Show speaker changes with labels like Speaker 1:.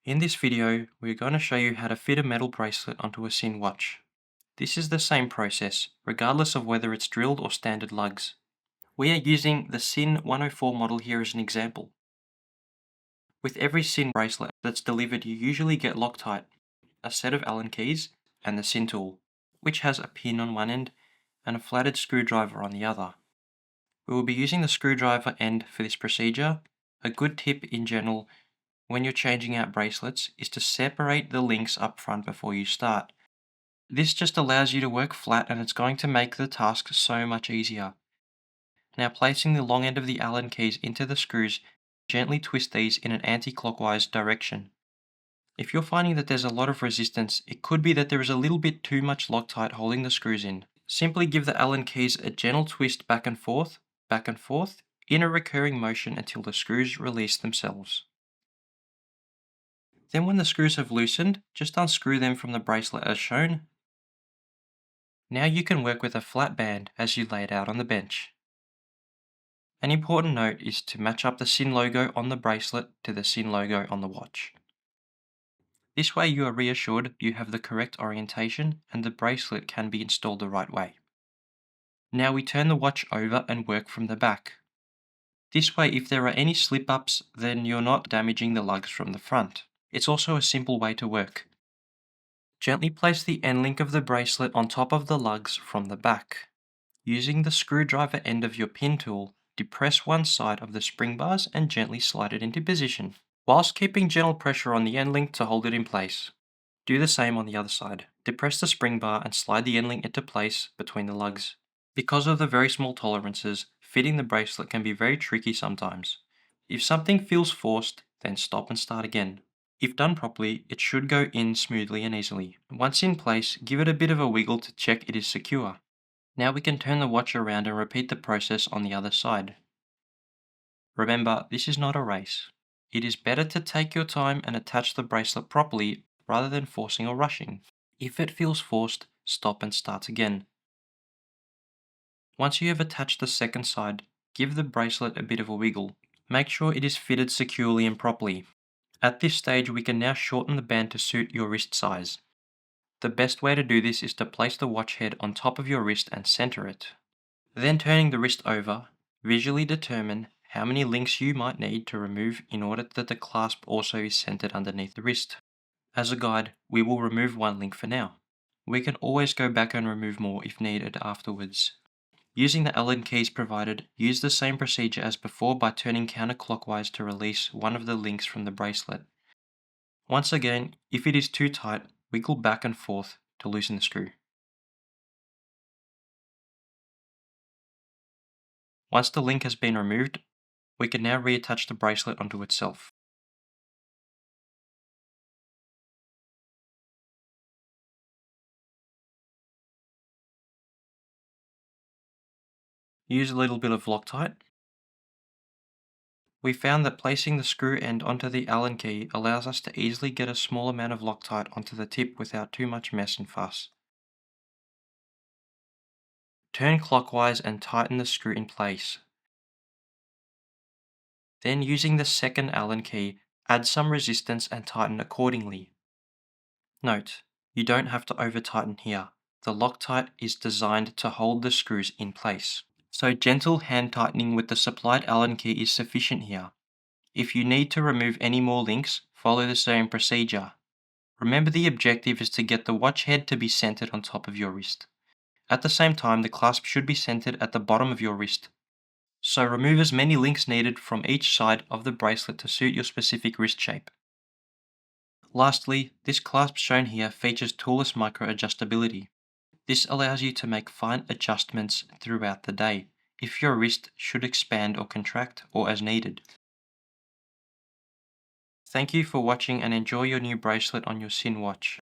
Speaker 1: In this video, we're going to show you how to fit a metal bracelet onto a Sinn watch. This is the same process, regardless of whether it's drilled or standard lugs. We are using the Sinn 104 model here as an example. With every Sinn bracelet that's delivered, you usually get Loctite, a set of Allen keys, and the Sinn tool, which has a pin on one end and a flatted screwdriver on the other. We will be using the screwdriver end for this procedure. A good tip in general when you're changing out bracelets is to separate the links up front before you start. This just allows you to work flat and it's going to make the task so much easier. Now, placing the long end of the Allen keys into the screws, gently twist these in an anti-clockwise direction. If you're finding that there's a lot of resistance, it could be that there is a little bit too much Loctite holding the screws in. Simply give the Allen keys a gentle twist back and forth, in a recurring motion until the screws release themselves. Then when the screws have loosened, just unscrew them from the bracelet as shown. Now you can work with a flat band as you lay it out on the bench. An important note is to match up the Sinn logo on the bracelet to the Sinn logo on the watch. This way you are reassured you have the correct orientation and the bracelet can be installed the right way. Now we turn the watch over and work from the back. This way, if there are any slip-ups, then you're not damaging the lugs from the front. It's also a simple way to work. Gently place the end link of the bracelet on top of the lugs from the back. Using the screwdriver end of your pin tool, depress one side of the spring bars and gently slide it into position, whilst keeping gentle pressure on the end link to hold it in place. Do the same on the other side. Depress the spring bar and slide the end link into place between the lugs. Because of the very small tolerances, fitting the bracelet can be very tricky sometimes. If something feels forced, then stop and start again. If done properly, it should go in smoothly and easily. Once in place, give it a bit of a wiggle to check it is secure. Now we can turn the watch around and repeat the process on the other side. Remember, this is not a race. It is better to take your time and attach the bracelet properly rather than forcing or rushing. If it feels forced, stop and start again. Once you have attached the second side, give the bracelet a bit of a wiggle. Make sure it is fitted securely and properly. At this stage, we can now shorten the band to suit your wrist size. The best way to do this is to place the watch head on top of your wrist and center it. Then turning the wrist over, visually determine how many links you might need to remove in order that the clasp also is centered underneath the wrist. As a guide, we will remove one link for now. We can always go back and remove more if needed afterwards. Using the Allen keys provided, use the same procedure as before by turning counterclockwise to release one of the links from the bracelet. Once again, if it is too tight, wiggle back and forth to loosen the screw. Once the link has been removed, we can now reattach the bracelet onto itself. Use a little bit of Loctite. We found that placing the screw end onto the Allen key allows us to easily get a small amount of Loctite onto the tip without too much mess and fuss. Turn clockwise and tighten the screw in place. Then using the second Allen key, add some resistance and tighten accordingly. Note, you don't have to over tighten here. The Loctite is designed to hold the screws in place. So gentle hand tightening with the supplied Allen key is sufficient here. If you need to remove any more links, follow the same procedure. Remember, the objective is to get the watch head to be centered on top of your wrist. At the same time, the clasp should be centered at the bottom of your wrist. So remove as many links needed from each side of the bracelet to suit your specific wrist shape. Lastly, this clasp shown here features toolless micro adjustability. This allows you to make fine adjustments throughout the day, if your wrist should expand or contract, or as needed. Thank you for watching and enjoy your new bracelet on your Sinn watch.